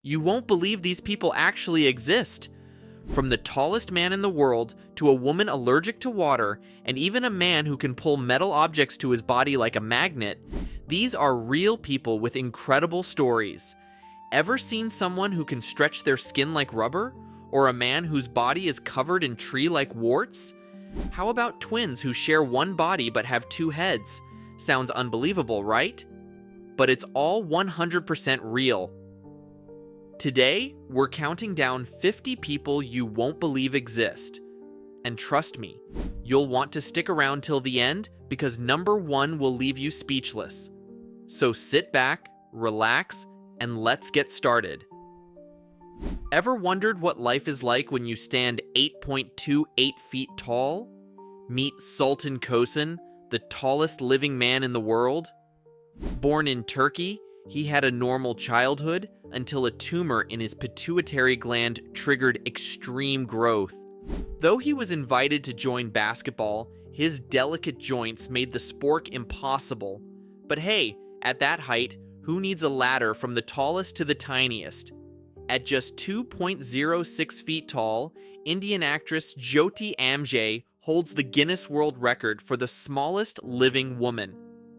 You won't believe these people actually exist. From the tallest man in the world to a woman allergic to water, and even a man who can pull metal objects to his body like a magnet, these are real people with incredible stories. Ever seen someone who can stretch their skin like rubber? Or a man whose body is covered in tree-like warts? How about twins who share one body but have two heads? Sounds unbelievable, right? But it's all 100% real. Today, we're counting down 50 people you won't believe exist. And trust me, you'll want to stick around till the end because number one will leave you speechless. So sit back, relax, and let's get started. Ever wondered what life is like when you stand 8.28 feet tall? Meet Sultan Kosin, the tallest living man in the world. Born in Turkey, he had a normal childhood until a tumor in his pituitary gland triggered extreme growth. Though he was invited to join basketball, his delicate joints made the sport impossible. But hey, at that height, who needs a ladder from the tallest to the tiniest? At just 2.06 feet tall, Indian actress Jyoti Amge holds the Guinness World Record for the smallest living woman.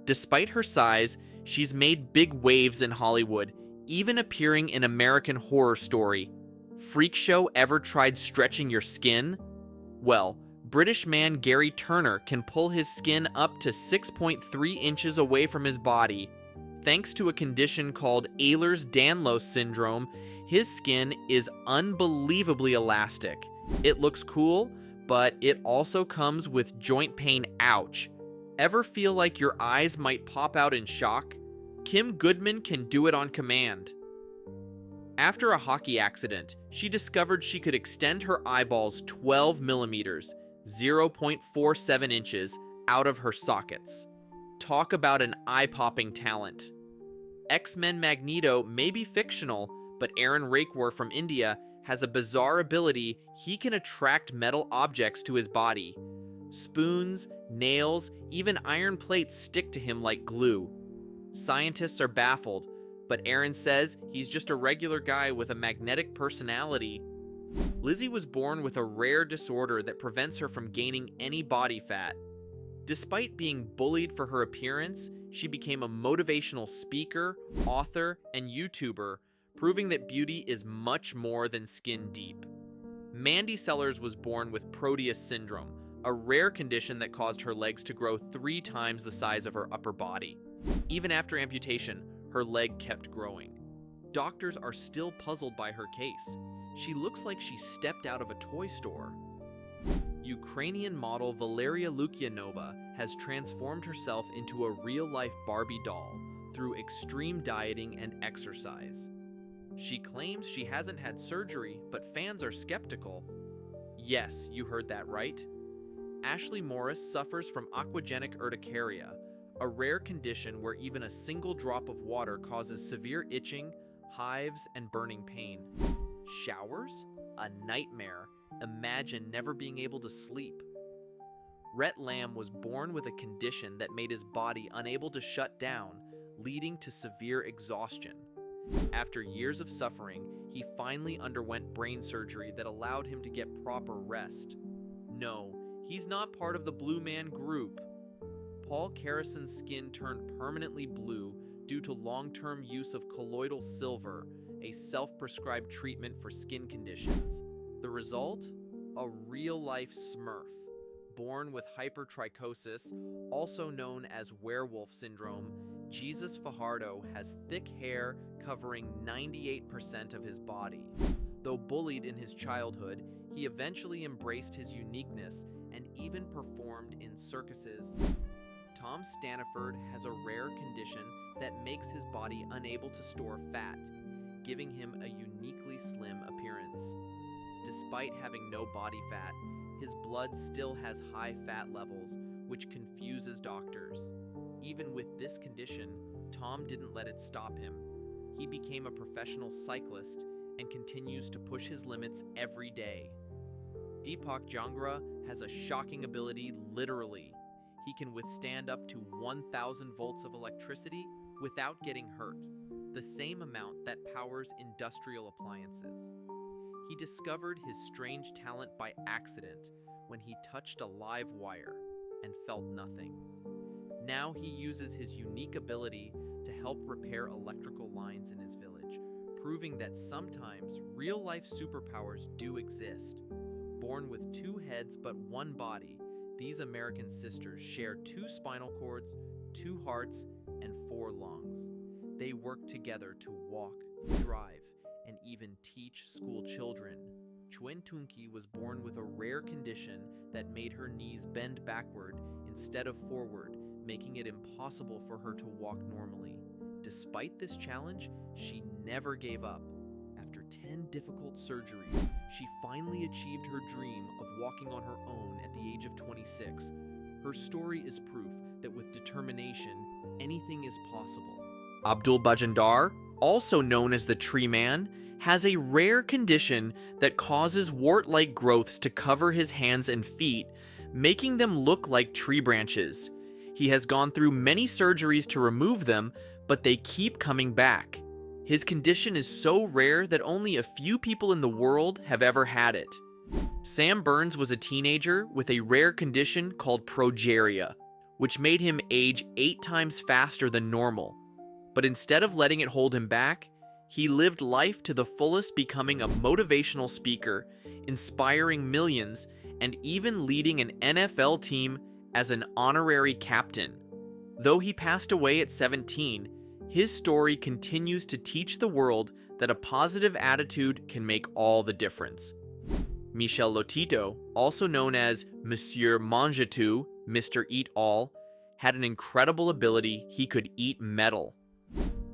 Despite her size, she's made big waves in Hollywood, even appearing in American Horror Story. Freak Show ever tried stretching your skin? Well, British man Gary Turner can pull his skin up to 6.3 inches away from his body. Thanks to a condition called Ehlers-Danlos syndrome, his skin is unbelievably elastic. It looks cool, but it also comes with joint pain. Ouch. Ever feel like your eyes might pop out in shock? Kim Goodman can do it on command. After a hockey accident, she discovered she could extend her eyeballs 12 millimeters, 0.47 inches, out of her sockets. Talk about an eye-popping talent. X-Men Magneto may be fictional, but Aaron Rakewar from India has a bizarre ability. He can attract metal objects to his body. Spoons, nails, even iron plates stick to him like glue. Scientists are baffled, but Aaron says he's just a regular guy with a magnetic personality. Lizzie was born with a rare disorder that prevents her from gaining any body fat. Despite being bullied for her appearance, she became a motivational speaker, author, and YouTuber, proving that beauty is much more than skin deep. Mandy Sellers was born with Proteus syndrome, a rare condition that caused her legs to grow 3 times the size of her upper body. Even after amputation, her leg kept growing. Doctors are still puzzled by her case. She looks like she stepped out of a toy store. Ukrainian model Valeria Lukyanova has transformed herself into a real-life Barbie doll through extreme dieting and exercise. She claims she hasn't had surgery, but fans are skeptical. Yes, you heard that right. Ashley Morris suffers from aquagenic urticaria, a rare condition where even a single drop of water causes severe itching, hives, and burning pain. Showers? A nightmare. Imagine never being able to sleep. Rhett Lamb was born with a condition that made his body unable to shut down, leading to severe exhaustion. After years of suffering, he finally underwent brain surgery that allowed him to get proper rest. No, he's not part of the Blue Man Group. Paul Carrison's skin turned permanently blue due to long-term use of colloidal silver, a self-prescribed treatment for skin conditions. The result? A real-life Smurf. Born with hypertrichosis, also known as werewolf syndrome, Jesus Fajardo has thick hair covering 98% of his body. Though bullied in his childhood, he eventually embraced his uniqueness and even performed in circuses. Tom Staniford has a rare condition that makes his body unable to store fat, giving him a uniquely slim appearance. Despite having no body fat, his blood still has high fat levels, which confuses doctors. Even with this condition, Tom didn't let it stop him. He became a professional cyclist and continues to push his limits every day. Deepak Jangra has a shocking ability, literally. He can withstand up to 1,000 volts of electricity without getting hurt. the same amount that powers industrial appliances. He discovered his strange talent by accident when he touched a live wire and felt nothing. Now he uses his unique ability to help repair electrical lines in his village, proving that sometimes real-life superpowers do exist. Born with 2 heads but 1 body, these American sisters share 2 spinal cords, 2 hearts, and 4 lungs. They work together to walk, drive, and even teach school children. Chuen Tunki was born with a rare condition that made her knees bend backward instead of forward, making it impossible for her to walk normally. Despite this challenge, she never gave up. After 10 difficult surgeries, she finally achieved her dream of walking on her own at the age of 26. Her story is proof that with determination, anything is possible. Abdul Bajandar, also known as the Tree Man, has a rare condition that causes wart-like growths to cover his hands and feet, making them look like tree branches. He has gone through many surgeries to remove them, but they keep coming back. His condition is so rare that only a few people in the world have ever had it. Sam Burns was a teenager with a rare condition called progeria, which made him age 8 times faster than normal. But instead of letting it hold him back, he lived life to the fullest, becoming a motivational speaker, inspiring millions, and even leading an NFL team as an honorary captain. Though he passed away at 17, his story continues to teach the world that a positive attitude can make all the difference. Michel Lotito, also known as Monsieur Mange-Tout, Mr. Eat-All, had an incredible ability. He could eat metal.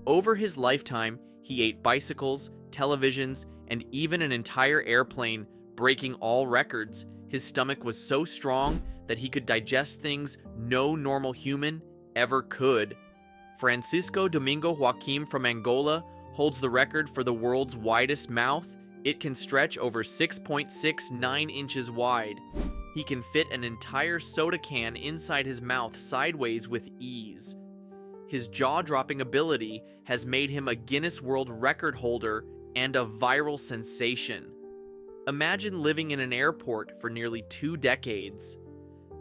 Over his lifetime, he ate bicycles, televisions, and even an entire airplane, breaking all records. His stomach was so strong that he could digest things no normal human ever could. Francisco Domingo Joaquim from Angola holds the record for the world's widest mouth. It can stretch over 6.69 inches wide. He can fit an entire soda can inside his mouth sideways with ease. His jaw-dropping ability has made him a Guinness World Record holder and a viral sensation. Imagine living in an airport for nearly 2 decades.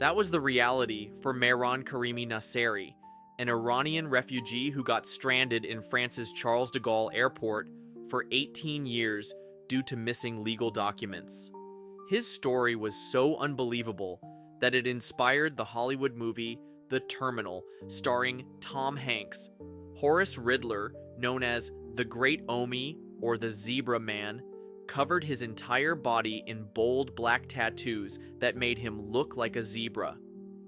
That was the reality for Mehran Karimi Nasseri, an Iranian refugee who got stranded in France's Charles de Gaulle Airport for 18 years due to missing legal documents. His story was so unbelievable that it inspired the Hollywood movie The Terminal, starring Tom Hanks. Horace Riddler, known as the Great Omi or the Zebra Man, covered his entire body in bold black tattoos that made him look like a zebra.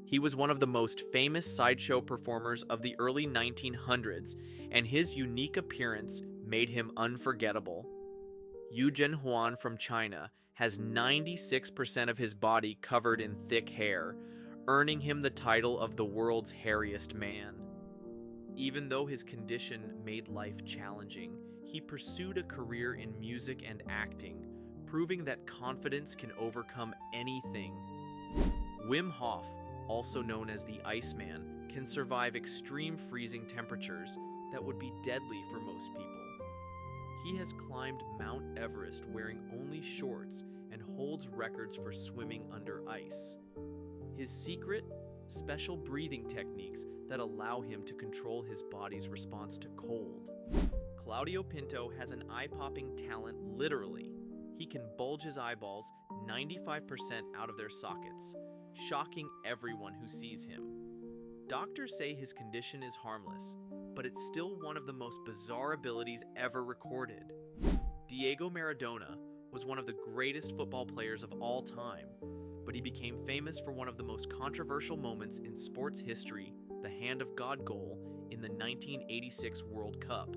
He was one of the most famous sideshow performers of the early 1900s, and his unique appearance made him unforgettable. Yu Zhenhuan from China has 96% of his body covered in thick hair, earning him the title of the world's hairiest man. Even though his condition made life challenging, he pursued a career in music and acting, proving that confidence can overcome anything. Wim Hof, also known as the Iceman, can survive extreme freezing temperatures that would be deadly for most people. He has climbed Mount Everest wearing only shorts and holds records for swimming under ice. His secret? Special breathing techniques that allow him to control his body's response to cold. Claudio Pinto has an eye-popping talent, literally. He can bulge his eyeballs 95% out of their sockets, shocking everyone who sees him. Doctors say his condition is harmless, but it's still one of the most bizarre abilities ever recorded. Diego Maradona was one of the greatest football players of all time, but he became famous for one of the most controversial moments in sports history, the Hand of God goal in the 1986 World Cup.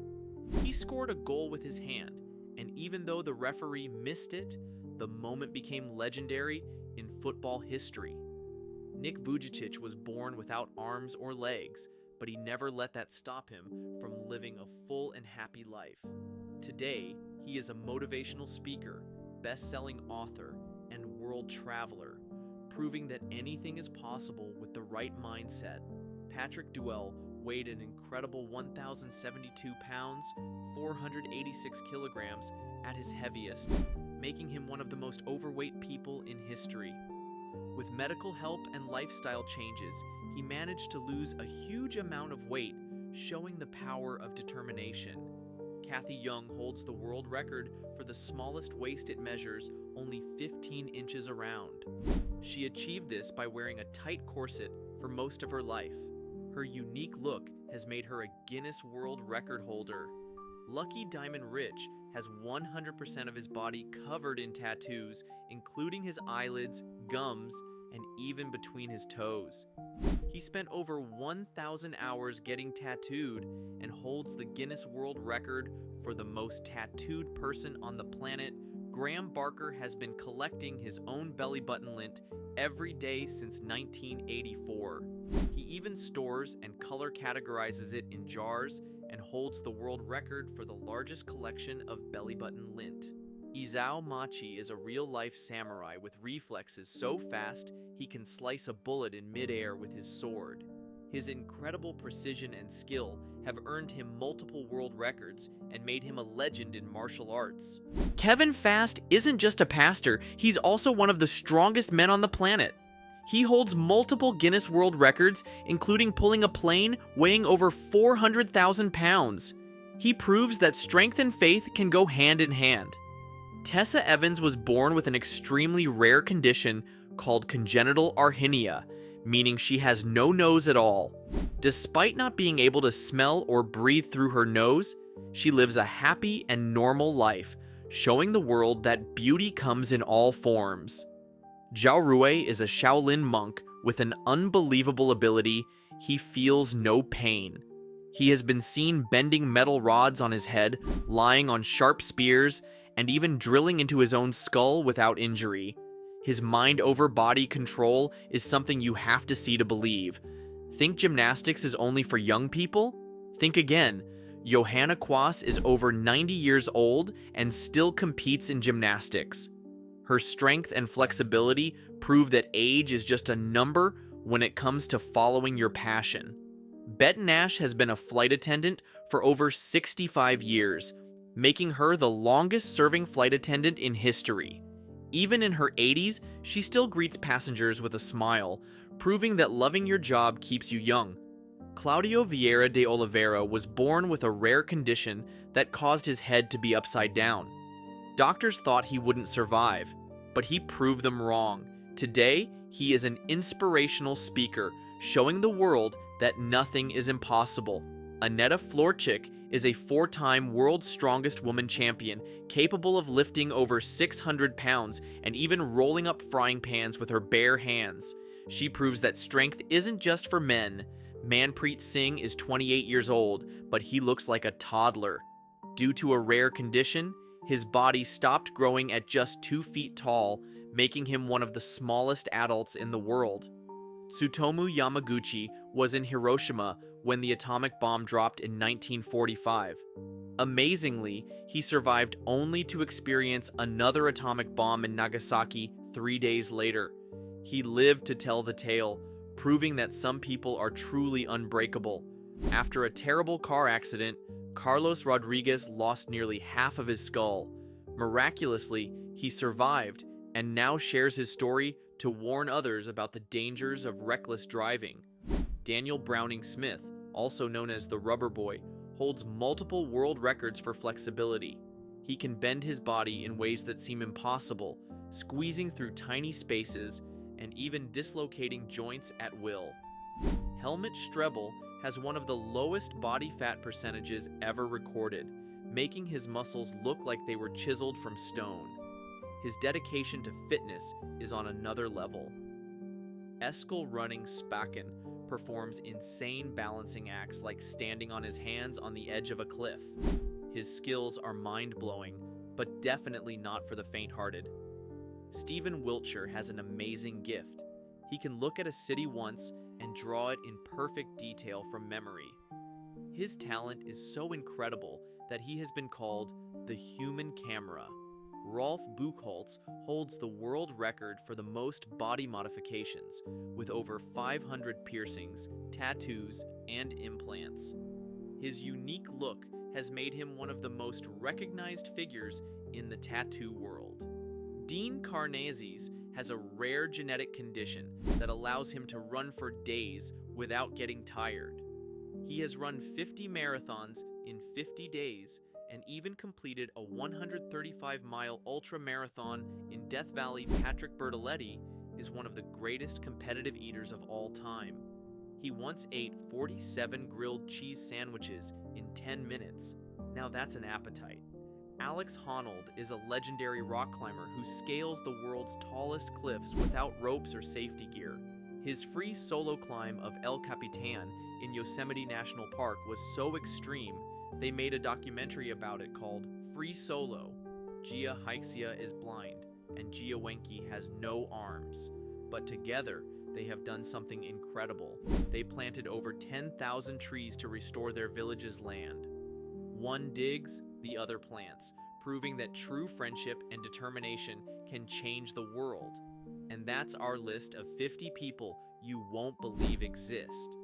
He scored a goal with his hand, and even though the referee missed it, the moment became legendary in football history. Nick Vujicic was born without arms or legs, but he never let that stop him from living a full and happy life. Today, he is a motivational speaker, best-selling author, and world traveler, proving that anything is possible with the right mindset. Patrick Duell weighed an incredible 1,072 pounds, 486 kilograms at his heaviest, making him one of the most overweight people in history. With medical help and lifestyle changes, he managed to lose a huge amount of weight, showing the power of determination. Kathy Young holds the world record for the smallest waist. It measures only 15 inches around. She achieved this by wearing a tight corset for most of her life. Her unique look has made her a Guinness World Record holder. Lucky Diamond Rich has 100% of his body covered in tattoos, including his eyelids, gums, and even between his toes. He spent over 1,000 hours getting tattooed and holds the Guinness World Record for the most tattooed person on the planet. Graham Barker has been collecting his own belly button lint every day since 1984. He even stores and color categorizes it in jars and holds the world record for the largest collection of belly button lint. Isao Machi is a real-life samurai with reflexes so fast he can slice a bullet in midair with his sword. His incredible precision and skill have earned him multiple world records and made him a legend in martial arts. Kevin Fast isn't just a pastor, he's also one of the strongest men on the planet. He holds multiple Guinness World Records, including pulling a plane weighing over 400,000 pounds. He proves that strength and faith can go hand in hand. Tessa Evans was born with an extremely rare condition called congenital arrhythmia, meaning she has no nose at all. Despite not being able to smell or breathe through her nose, she lives a happy and normal life, showing the world that beauty comes in all forms. Zhao Rui is a Shaolin monk with an unbelievable ability. He feels no pain. He has been seen bending metal rods on his head, lying on sharp spears, and even drilling into his own skull without injury. His mind-over-body control is something you have to see to believe. Think gymnastics is only for young people? Think again. Johanna Quas is over 90 years old and still competes in gymnastics. Her strength and flexibility prove that age is just a number when it comes to following your passion. Bette Nash has been a flight attendant for over 65 years, making her the longest-serving flight attendant in history. Even in her 80s, she still greets passengers with a smile, proving that loving your job keeps you young. Claudio Vieira de Oliveira was born with a rare condition that caused his head to be upside down. Doctors thought he wouldn't survive, but he proved them wrong. Today, he is an inspirational speaker, showing the world that nothing is impossible. Aneta Florchik is a 4-time World's Strongest Woman champion, capable of lifting over 600 pounds and even rolling up frying pans with her bare hands. She proves that strength isn't just for men. Manpreet Singh is 28 years old, but he looks like a toddler. Due to a rare condition, his body stopped growing at just 2 feet tall, making him one of the smallest adults in the world. Tsutomu Yamaguchi was in Hiroshima when the atomic bomb dropped in 1945. Amazingly, he survived only to experience another atomic bomb in Nagasaki 3 days later. He lived to tell the tale, proving that some people are truly unbreakable. After a terrible car accident, Carlos Rodriguez lost nearly half of his skull. Miraculously, he survived and now shares his story to warn others about the dangers of reckless driving. Daniel Browning Smith, also known as the Rubber Boy, holds multiple world records for flexibility. He can bend his body in ways that seem impossible, squeezing through tiny spaces and even dislocating joints at will. Helmut Strebel has one of the lowest body fat percentages ever recorded, making his muscles look like they were chiseled from stone. His dedication to fitness is on another level. Eskil Running Spaken performs insane balancing acts like standing on his hands on the edge of a cliff. His skills are mind-blowing, but definitely not for the faint-hearted. Stephen Wiltshire has an amazing gift. He can look at a city once and draw it in perfect detail from memory. His talent is so incredible that he has been called the human camera. Rolf Buchholz holds the world record for the most body modifications, with over 500 piercings, tattoos, and implants. His unique look has made him one of the most recognized figures in the tattoo world. Dean Karnazes has a rare genetic condition that allows him to run for days without getting tired. He has run 50 marathons in 50 days and even completed a 135-mile ultra-marathon in Death Valley. Patrick Bertoletti is one of the greatest competitive eaters of all time. He once ate 47 grilled cheese sandwiches in 10 minutes. Now that's an appetite. Alex Honnold is a legendary rock climber who scales the world's tallest cliffs without ropes or safety gear. His free solo climb of El Capitan in Yosemite National Park was so extreme, they made a documentary about it called Free Solo. Gia Hixia is blind, and Gia Wenke has no arms. But together, they have done something incredible. They planted over 10,000 trees to restore their village's land. One digs, the other plants, proving that true friendship and determination can change the world. And that's our list of 50 people you won't believe exist.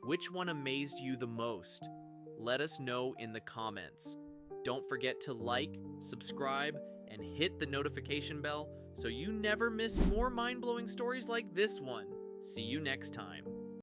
Which one amazed you the most? Let us know in the comments. Don't forget to like, subscribe, and hit the notification bell so you never miss more mind-blowing stories like this one. See you next time.